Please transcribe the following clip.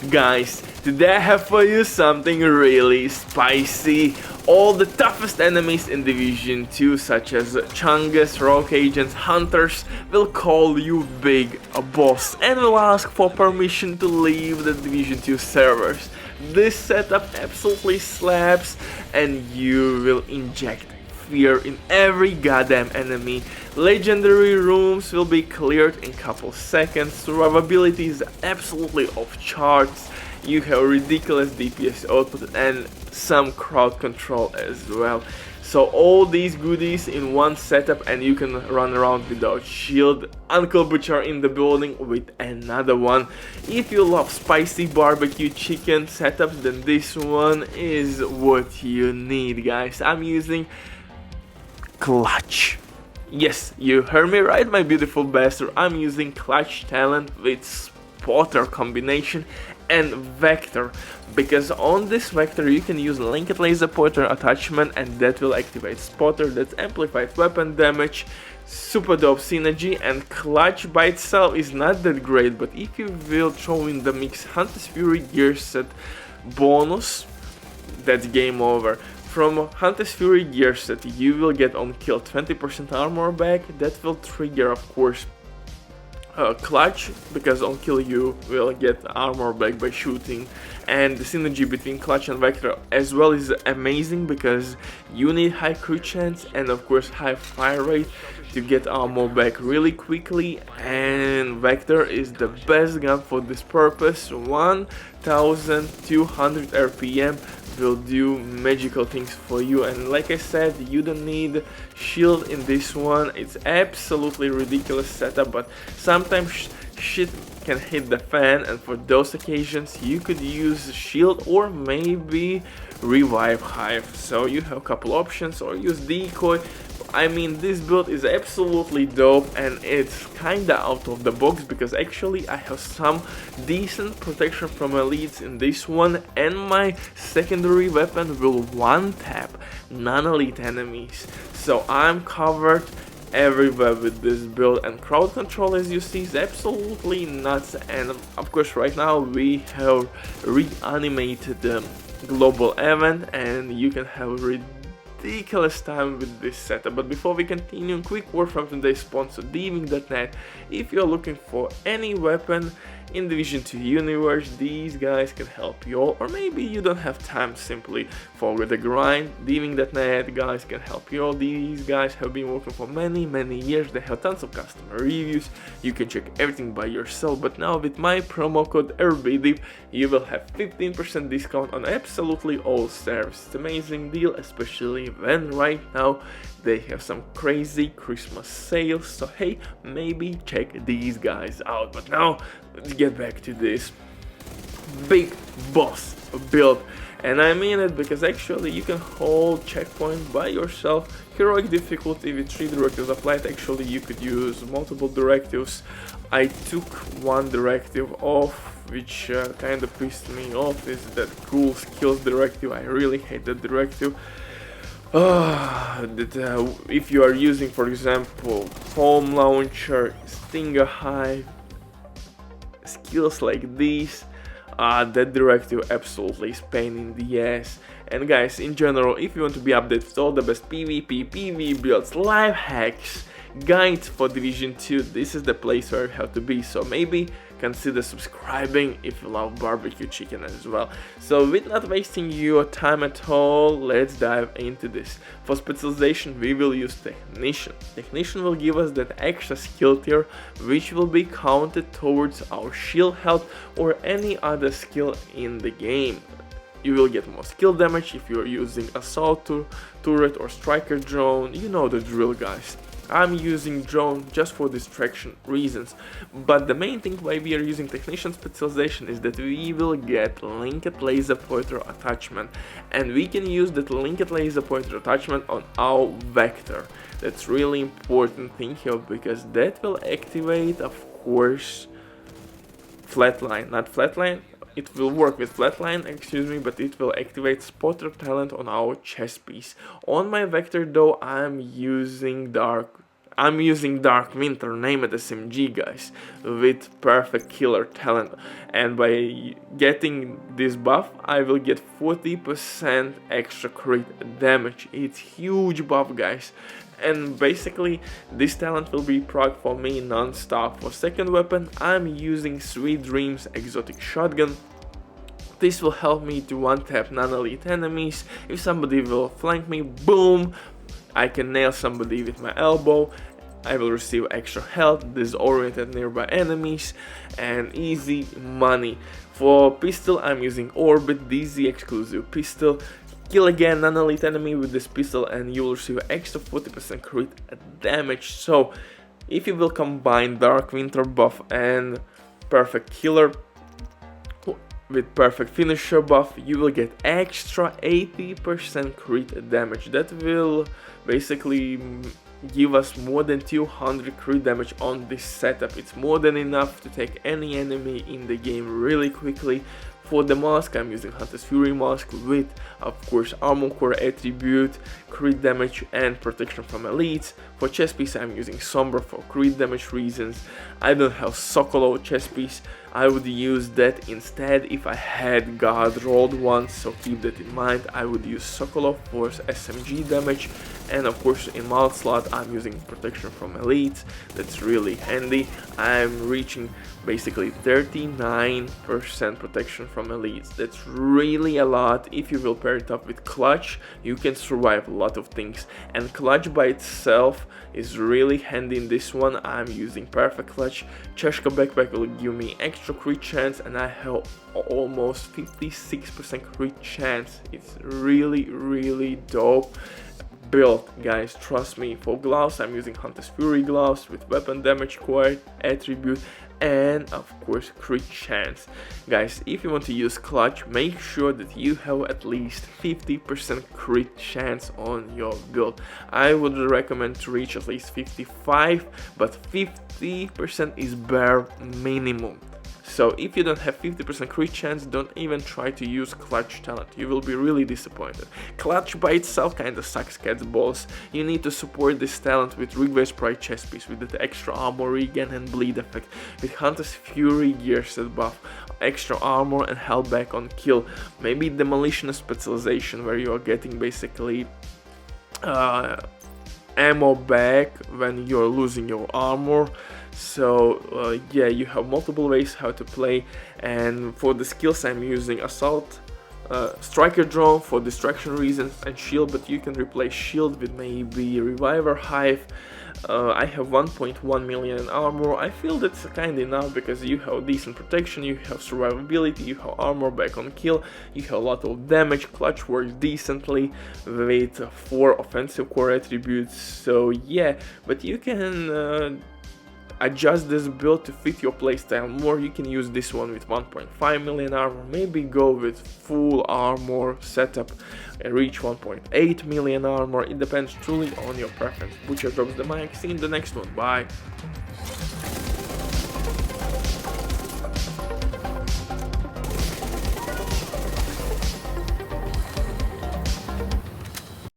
Guys, today I have for you something really spicy. All the toughest enemies in Division 2 such as Chungus, Rogue Agents, Hunters will call you Big Boss and will ask for permission to leave the Division 2 servers. This setup absolutely slaps and you will inject fear in every goddamn enemy. Legendary rooms will be cleared in couple seconds. Survivability is absolutely off charts. You have ridiculous DPS output and some crowd control as well. So all these goodies in one setup and you can run around without shield. Uncle Butcher in the building with another one. If you love spicy barbecue chicken setups, then this one is what you need, guys. I'm using Clutch. Yes, you heard me right, my beautiful bastard. I'm using Clutch talent with Spotter combination and Vector, because on this Vector you can use linked laser pointer attachment and that will activate Spotter, that's amplified weapon damage, super dope synergy. And Clutch by itself is not that great, but if you will throw in the mix Hunter's Fury gear set bonus, that's game over. From Hunter's Fury gear set you will get on kill 20% armor back. That will trigger, of course, Clutch, because on kill you will get armor back by shooting. And the synergy between Clutch and Vector as well is amazing, because you need high crit chance and of course high fire rate to get armor back really quickly, and Vector is the best gun for this purpose. 1200 RPM will do magical things for you, and like I said, you don't need shield in this one. It's absolutely ridiculous setup, but sometimes shit can hit the fan, and for those occasions you could use shield or maybe revive Hive. So you have a couple options, or use decoy. I mean, this build is absolutely dope and it's kinda out of the box, because actually I have some decent protection from elites in this one, and my secondary weapon will one tap non-elite enemies. So I'm covered everywhere with this build, and crowd control, as you see, is absolutely nuts. And of course right now we have reanimated the global event and you can have ridiculous time with this setup. But before we continue, quick word from today's sponsor, Diving.net. If you're looking for any weapon in Division 2 universe, these guys can help you all, or maybe you don't have time simply for the grind. Diving.net guys can help you all. These guys have been working for many years. They have tons of customer reviews. You can check everything by yourself, but now with my promo code RBDIV you will have 15% discount on absolutely all servers. It's an amazing deal, especially when right now they have some crazy Christmas sales. So hey, maybe check these guys out. But now let's get back to this big boss build, and I mean it, because actually you can hold checkpoint by yourself. Heroic difficulty with 3 directives applied. Actually you could use multiple directives. I took one directive off, which kind of pissed me off, is that cool skills directive. I really hate that directive. If you are using, for example, foam launcher, stinger hive, skills like these, that directive absolutely is pain in the ass. And guys, in general, if you want to be updated with all the best PvP, PvE builds, life hacks, guides for Division 2, this is the place where you have to be. So maybe consider subscribing if you love barbecue chicken as well. So with not wasting your time at all, let's dive into this. For specialization we will use Technician. Technician will give us that extra skill tier, which will be counted towards our shield health or any other skill in the game. You will get more skill damage if you are using assault turret or striker drone. You know the drill, guys. I'm using drone just for distraction reasons, but the main thing why we are using Technician specialization is that we will get linked laser pointer attachment, and we can use that linked laser pointer attachment on our Vector. That's really important thing here, because that will activate, of course, flatline, not flatline. It will work with flatline, excuse me, but it will activate Spotter talent on our chest piece. On my Vector though, I'm using dark I'm using Dark Winter, name it SMG, guys, with perfect killer talent, and by getting this buff I will get 40% extra crit damage. It's huge buff, guys. And basically this talent will be proc for me non-stop. For second weapon I'm using Sweet Dreams exotic shotgun. This will help me to one-tap non-elite enemies. If somebody will flank me, boom, I can nail somebody with my elbow. I will receive extra health, disoriented nearby enemies, and easy money. For pistol I'm using Orbit, DZ exclusive pistol. Kill again non-elite enemy with this pistol and you will receive extra 40% crit damage. So if you will combine Dark Winter buff and perfect killer with perfect finisher buff, you will get extra 80% crit damage. That will basically give us more than 200 crit damage on this setup. It's more than enough to take any enemy in the game really quickly. For the mask I'm using Hunter's Fury mask with, of course, armor core attribute, crit damage and protection from elites. For chest piece I'm using Sombra for crit damage reasons. I don't have Sokolov chest piece. I would use that instead if I had God rolled one, so keep that in mind. I would use Sokolov for SMG damage, and of course in mouth slot I'm using protection from elites. That's really handy. I'm reaching basically 39% protection from elites. That's really a lot. If you will pair it up with clutch, you can survive a lot of things, and clutch by itself is really handy in this one. I'm using perfect clutch. Cheshka backpack will give me extra crit chance, and I have almost 56% crit chance. It's really dope build, guys, trust me. For gloves I'm using Hunter's Fury gloves with weapon damage core attribute and of course crit chance. Guys, if you want to use clutch, make sure that you have at least 50% crit chance on your build. I would recommend to reach at least 55, but 50% is bare minimum. So if you don't have 50% crit chance, don't even try to use clutch talent, you will be really disappointed. Clutch by itself kinda sucks cat's balls. You need to support this talent with Rigve's Pride chest piece with that extra armor regen and bleed effect, with Hunter's Fury gear set buff, extra armor and held back on kill, maybe demolition specialization where you are getting basically ammo back when you're losing your armor. So yeah, you have multiple ways how to play, and for the skills I'm using assault, striker drone for distraction reasons, and shield, but you can replace shield with maybe reviver hive. I have 1.1 million in armor. I feel that's kinda enough because you have decent protection, you have survivability, you have armor back on kill, you have a lot of damage, clutch works decently with 4 offensive core attributes. So yeah, but you can adjust this build to fit your playstyle more. You can use this one with 1.5 million armor, maybe go with full armor setup and reach 1.8 million armor. It depends truly on your preference. Butcher drops the mic, see you in the next one, bye.